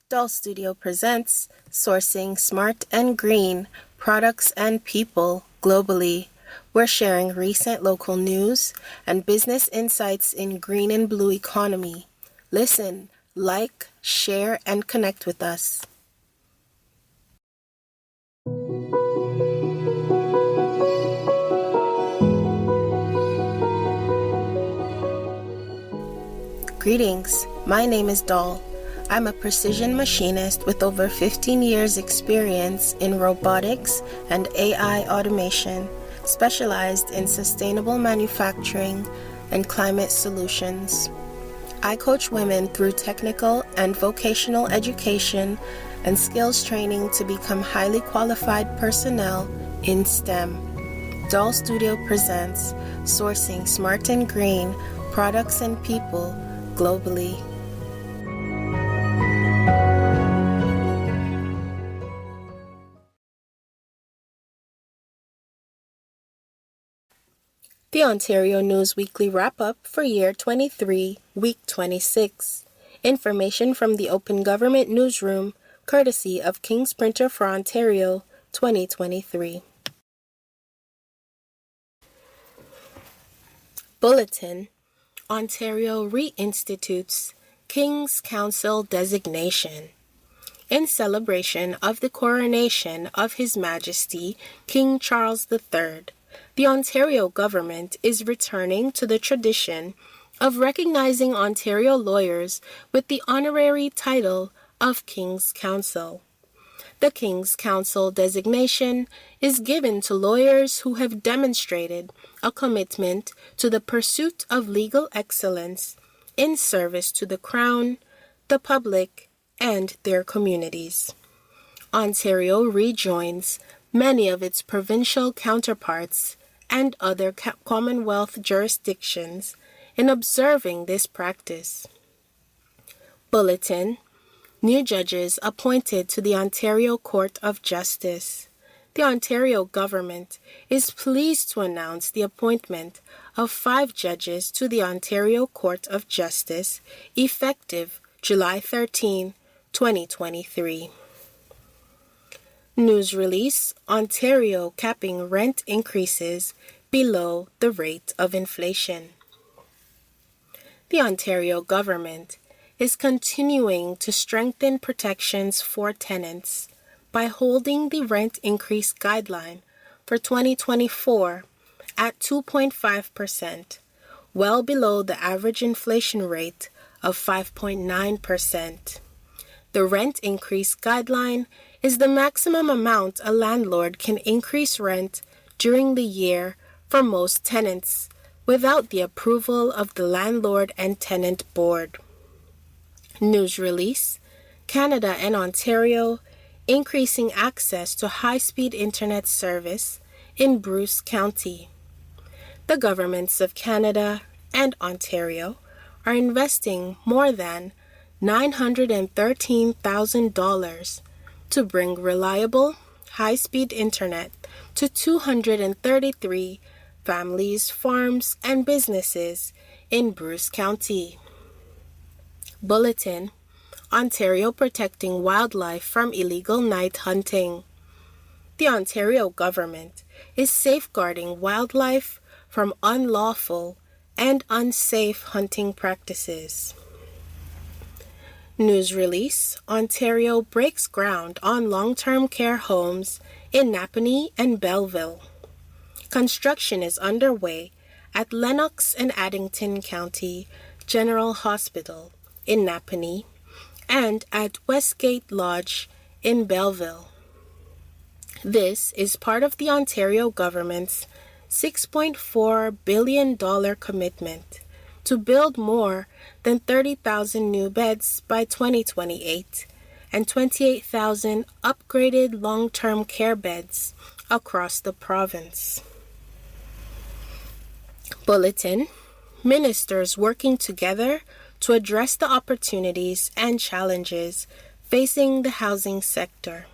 DOL.STUDIO presents Sourcing Smart and Green Products and People Globally. We're sharing recent local news and business insights in green and blue economy. Listen, like, share, and connect with us. Greetings, my name is Doll. I'm a precision machinist with over 15 years experience in robotics and AI automation, specialized in sustainable manufacturing and climate solutions. I coach women through technical and vocational education and skills training to become highly qualified personnel in STEM. DOL.STUDIO presents Sourcing Smart and Green Products and People Globally. The Ontario News Weekly Wrap-Up for Year 23, Week 26. Information from the Open Government Newsroom, courtesy of King's Printer for Ontario, 2023. Bulletin: Ontario reinstitutes King's Council designation. In celebration of the coronation of His Majesty King Charles III, the Ontario government is returning to the tradition of recognizing Ontario lawyers with the honorary title of King's Counsel. The King's Counsel designation is given to lawyers who have demonstrated a commitment to the pursuit of legal excellence in service to the Crown, the public, and their communities. Ontario rejoins many of its provincial counterparts and other Commonwealth jurisdictions in observing this practice. Bulletin: New judges appointed to the Ontario Court of Justice. The Ontario government is pleased to announce the appointment of 5 judges to the Ontario Court of Justice, effective July 13, 2023. News release: Ontario capping rent increases below the rate of inflation. The Ontario government is continuing to strengthen protections for tenants by holding the rent increase guideline for 2024 at 2.5%, well below the average inflation rate of 5.9%. The rent increase guideline is the maximum amount a landlord can increase rent during the year for most tenants without the approval of the Landlord and Tenant Board. News release: Canada and Ontario increasing access to high-speed internet service in Bruce County. The governments of Canada and Ontario are investing more than $913,000 to bring reliable, high-speed internet to 233 families, farms, and businesses in Bruce County. Bulletin: Ontario protecting wildlife from illegal night hunting. The Ontario government is safeguarding wildlife from unlawful and unsafe hunting practices. News release: Ontario breaks ground on long-term care homes in Napanee and Belleville. Construction is underway at Lennox and Addington County General Hospital in Napanee and at Westgate Lodge in Belleville. This is part of the Ontario government's $6.4 billion commitment to build more than 30,000 new beds by 2028 and 28,000 upgraded long-term care beds across the province. Bulletin: Ministers working together to address the opportunities and challenges facing the housing sector.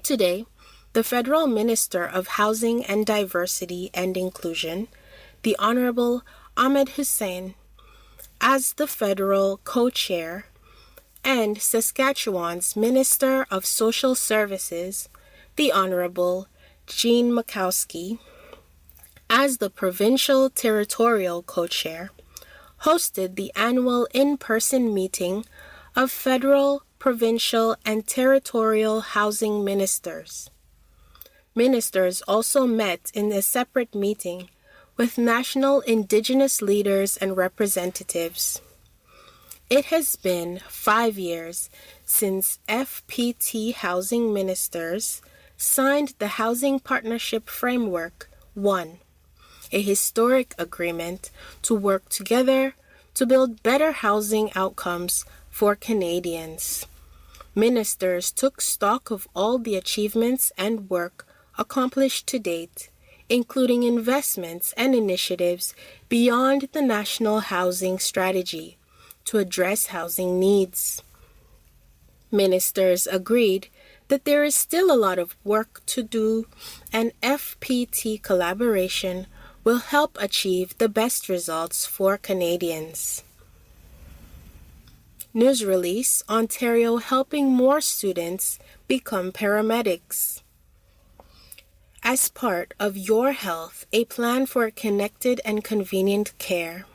Today, the Federal Minister of Housing and Diversity and Inclusion, the Honorable Ahmed Hussein, as the federal co-chair, and Saskatchewan's Minister of Social Services, the Honorable Jean Makowski, as the provincial territorial co-chair, hosted the annual in-person meeting of federal, provincial, and territorial housing ministers. Ministers also met in a separate meeting with national Indigenous leaders and representatives. It has been 5 years since FPT housing ministers signed the Housing Partnership Framework 1, a historic agreement to work together to build better housing outcomes for Canadians. Ministers took stock of all the achievements and work accomplished to date, including investments and initiatives beyond the National Housing Strategy to address housing needs. Ministers agreed that there is still a lot of work to do, and FPT collaboration will help achieve the best results for Canadians. News release: Ontario helping more students become paramedics. As part of Your Health, a plan for connected and convenient care,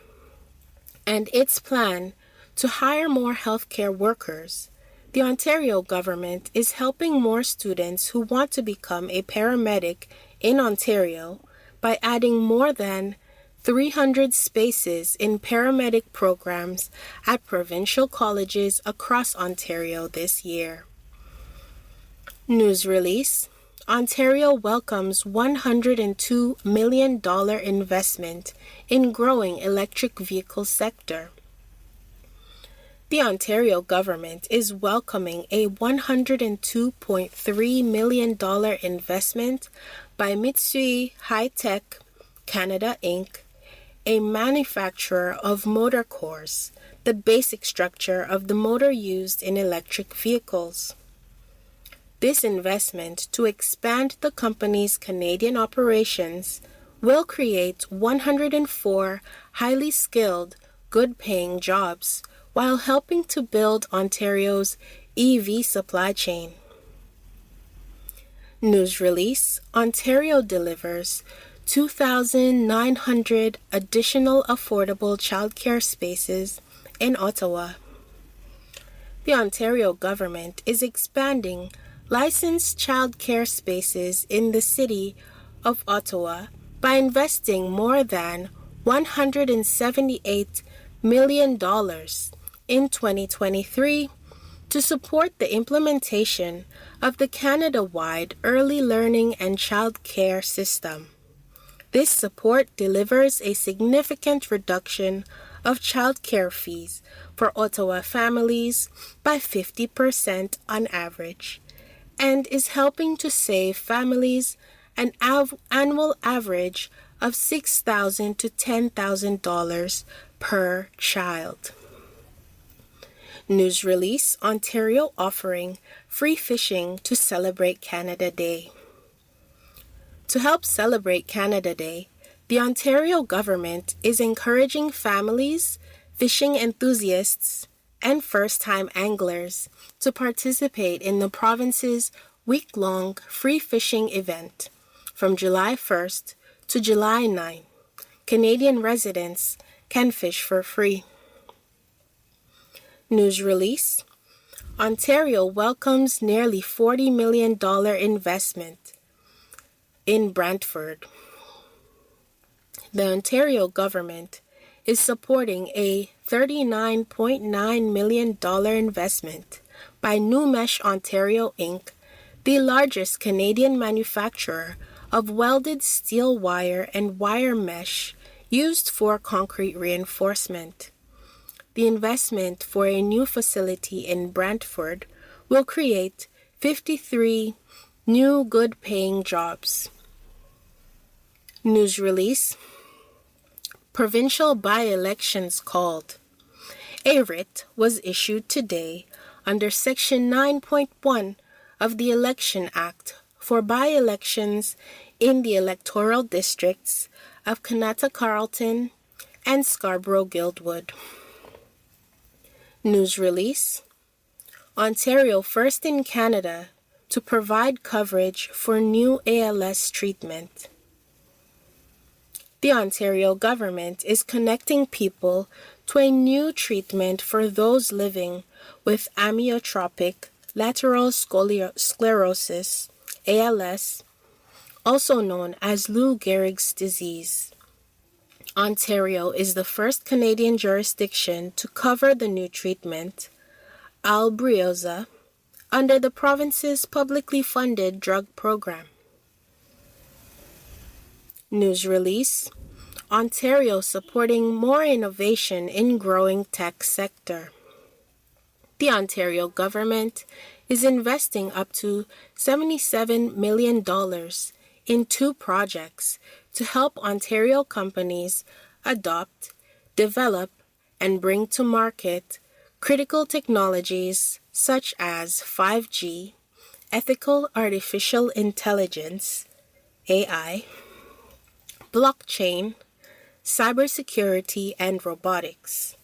and its plan to hire more healthcare workers, the Ontario government is helping more students who want to become a paramedic in Ontario by adding more than 300 spaces in paramedic programs at provincial colleges across Ontario this year. News release: Ontario welcomes $102 million investment in growing electric vehicle sector. The Ontario government is welcoming a $102.3 million investment by Mitsui High-Tech Canada Inc., a manufacturer of motor cores, the basic structure of the motor used in electric vehicles. This investment to expand the company's Canadian operations will create 104 highly skilled, good-paying jobs while helping to build Ontario's EV supply chain. News release: Ontario delivers 2,900 additional affordable childcare spaces in Ottawa. The Ontario government is expanding licensed childcare spaces in the city of Ottawa by investing more than $178 million in 2023 to support the implementation of the Canada-wide Early Learning and Child Care System. This support delivers a significant reduction of child care fees for Ottawa families by 50% on average, and is helping to save families an annual average of $6,000 to $10,000 per child. News release: Ontario offering free fishing to celebrate Canada Day. To help celebrate Canada Day, the Ontario government is encouraging families, fishing enthusiasts, and first-time anglers to participate in the province's week-long free fishing event from July 1st to July 9. Canadian residents can fish for free. News release: Ontario welcomes nearly $40 million investment in Brantford. The Ontario government is supporting a $39.9 million investment by New Mesh Ontario Inc., the largest Canadian manufacturer of welded steel wire and wire mesh used for concrete reinforcement. The investment for a new facility in Brantford will create 53 new good-paying jobs. News release: Provincial by-elections called. A writ was issued today under Section 9.1 of the Election Act for by-elections in the electoral districts of Kanata Carleton and Scarborough Guildwood. News release: Ontario first in Canada to provide coverage for new ALS treatment. The Ontario government is connecting people to a new treatment for those living with amyotrophic lateral sclerosis, ALS, also known as Lou Gehrig's disease. Ontario is the first Canadian jurisdiction to cover the new treatment, Albrioza, under the province's publicly funded drug program. News release: Ontario supporting more innovation in growing tech sector. The Ontario government is investing up to $77 million in 2 projects to help Ontario companies adopt, develop, and bring to market critical technologies such as 5G, ethical artificial intelligence, AI, blockchain, cybersecurity, and robotics.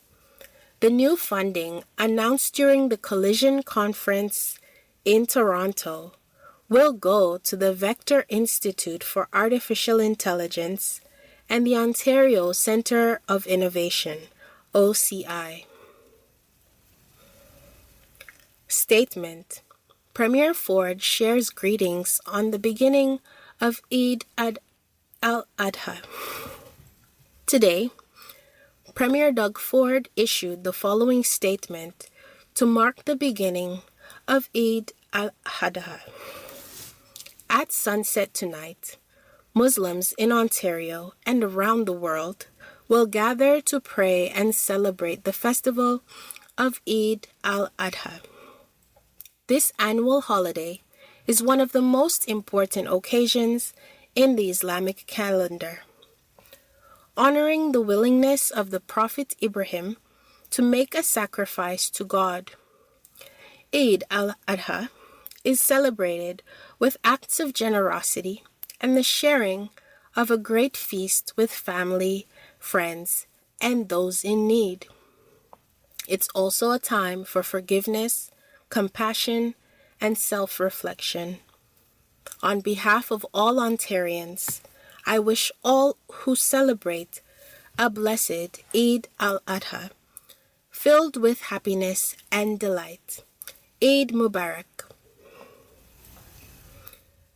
The new funding, announced during the Collision Conference in Toronto, will go to the Vector Institute for Artificial Intelligence and the Ontario Centre of Innovation, OCI. Statement: Premier Ford shares greetings on the beginning of Eid al-Adha. Today, Premier Doug Ford issued the following statement to mark the beginning of Eid al-Adha. At sunset tonight, Muslims in Ontario and around the world will gather to pray and celebrate the festival of Eid al-Adha. This annual holiday is one of the most important occasions in the Islamic calendar, honoring the willingness of the Prophet Ibrahim to make a sacrifice to God. Eid al-Adha is celebrated with acts of generosity and the sharing of a great feast with family, friends, and those in need. It's also a time for forgiveness, compassion, and self-reflection. On behalf of all Ontarians, I wish all who celebrate a blessed Eid al-Adha, filled with happiness and delight. Eid Mubarak.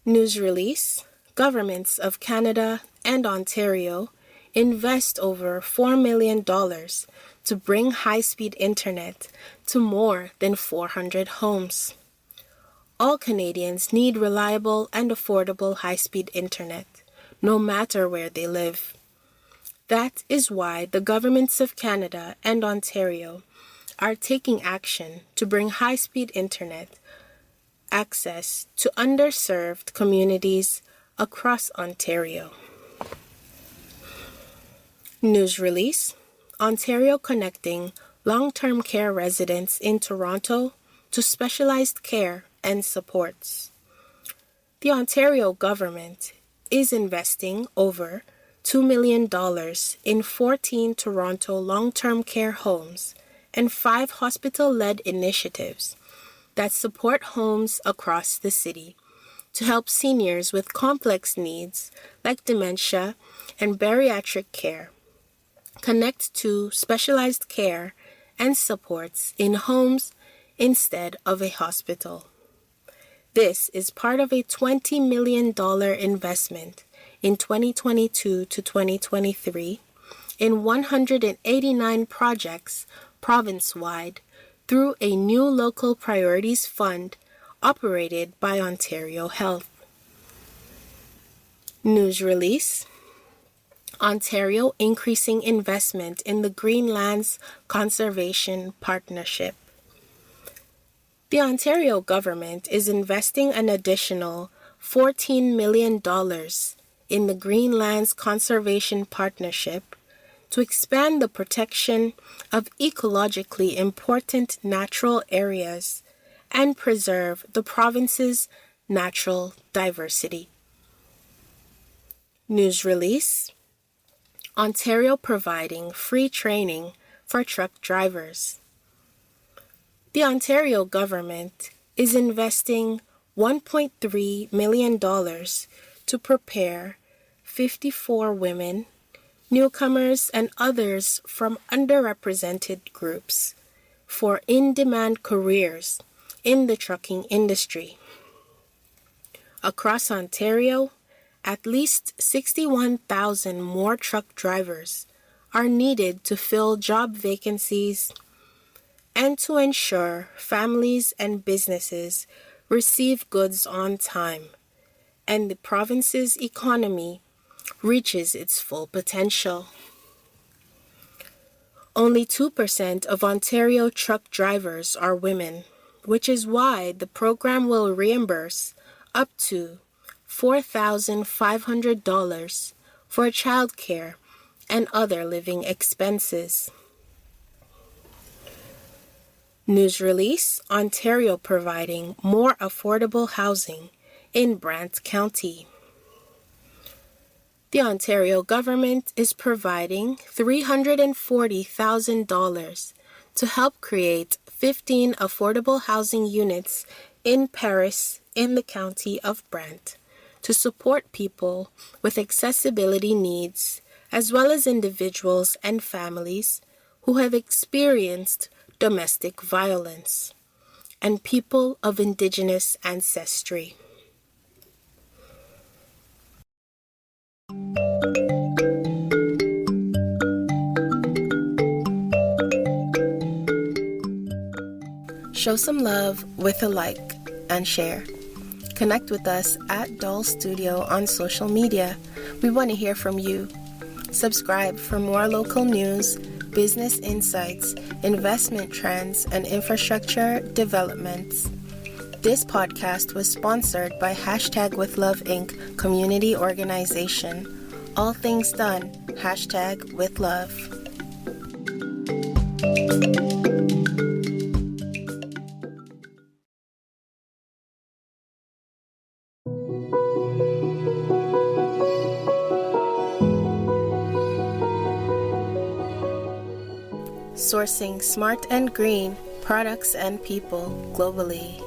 News release: Governments of Canada and Ontario invest over $4 million to bring high-speed internet to more than 400 homes. All Canadians need reliable and affordable high-speed internet, no matter where they live. That is why the governments of Canada and Ontario are taking action to bring high-speed internet access to underserved communities across Ontario. News release: Ontario connecting long-term care residents in Toronto to specialized care and supports. The Ontario government is investing over $2 million in 14 Toronto long-term care homes and 5 hospital-led initiatives that support homes across the city to help seniors with complex needs like dementia and bariatric care connect to specialized care and supports in homes instead of a hospital. This is part of a $20 million investment in 2022 to 2023 in 189 projects province-wide through a new local priorities fund operated by Ontario Health. News release: Ontario increasing investment in the Greenlands Conservation Partnership. The Ontario government is investing an additional $14 million in the Greenlands Conservation Partnership to expand the protection of ecologically important natural areas and preserve the province's natural diversity. News release: Ontario providing free training for truck drivers. The Ontario government is investing $1.3 million to prepare 54 women, newcomers, and others from underrepresented groups for in-demand careers in the trucking industry. Across Ontario, at least 61,000 more truck drivers are needed to fill job vacancies and to ensure families and businesses receive goods on time and the province's economy reaches its full potential. Only 2% of Ontario truck drivers are women, which is why the program will reimburse up to $4,500 for childcare and other living expenses. News release: Ontario providing more affordable housing in Brant County. The Ontario government is providing $340,000 to help create 15 affordable housing units in Paris in the county of Brant to support people with accessibility needs as well as individuals and families who have experienced domestic violence and people of Indigenous ancestry. Show some love with a like and share. Connect with us at DOL.STUDIO on social media. We want to hear from you. Subscribe for more local news, business insights, investment trends, and infrastructure developments. This podcast was sponsored by #WithLove Inc. community organization. All things done, #WithLove. Sourcing smart and green products and people globally.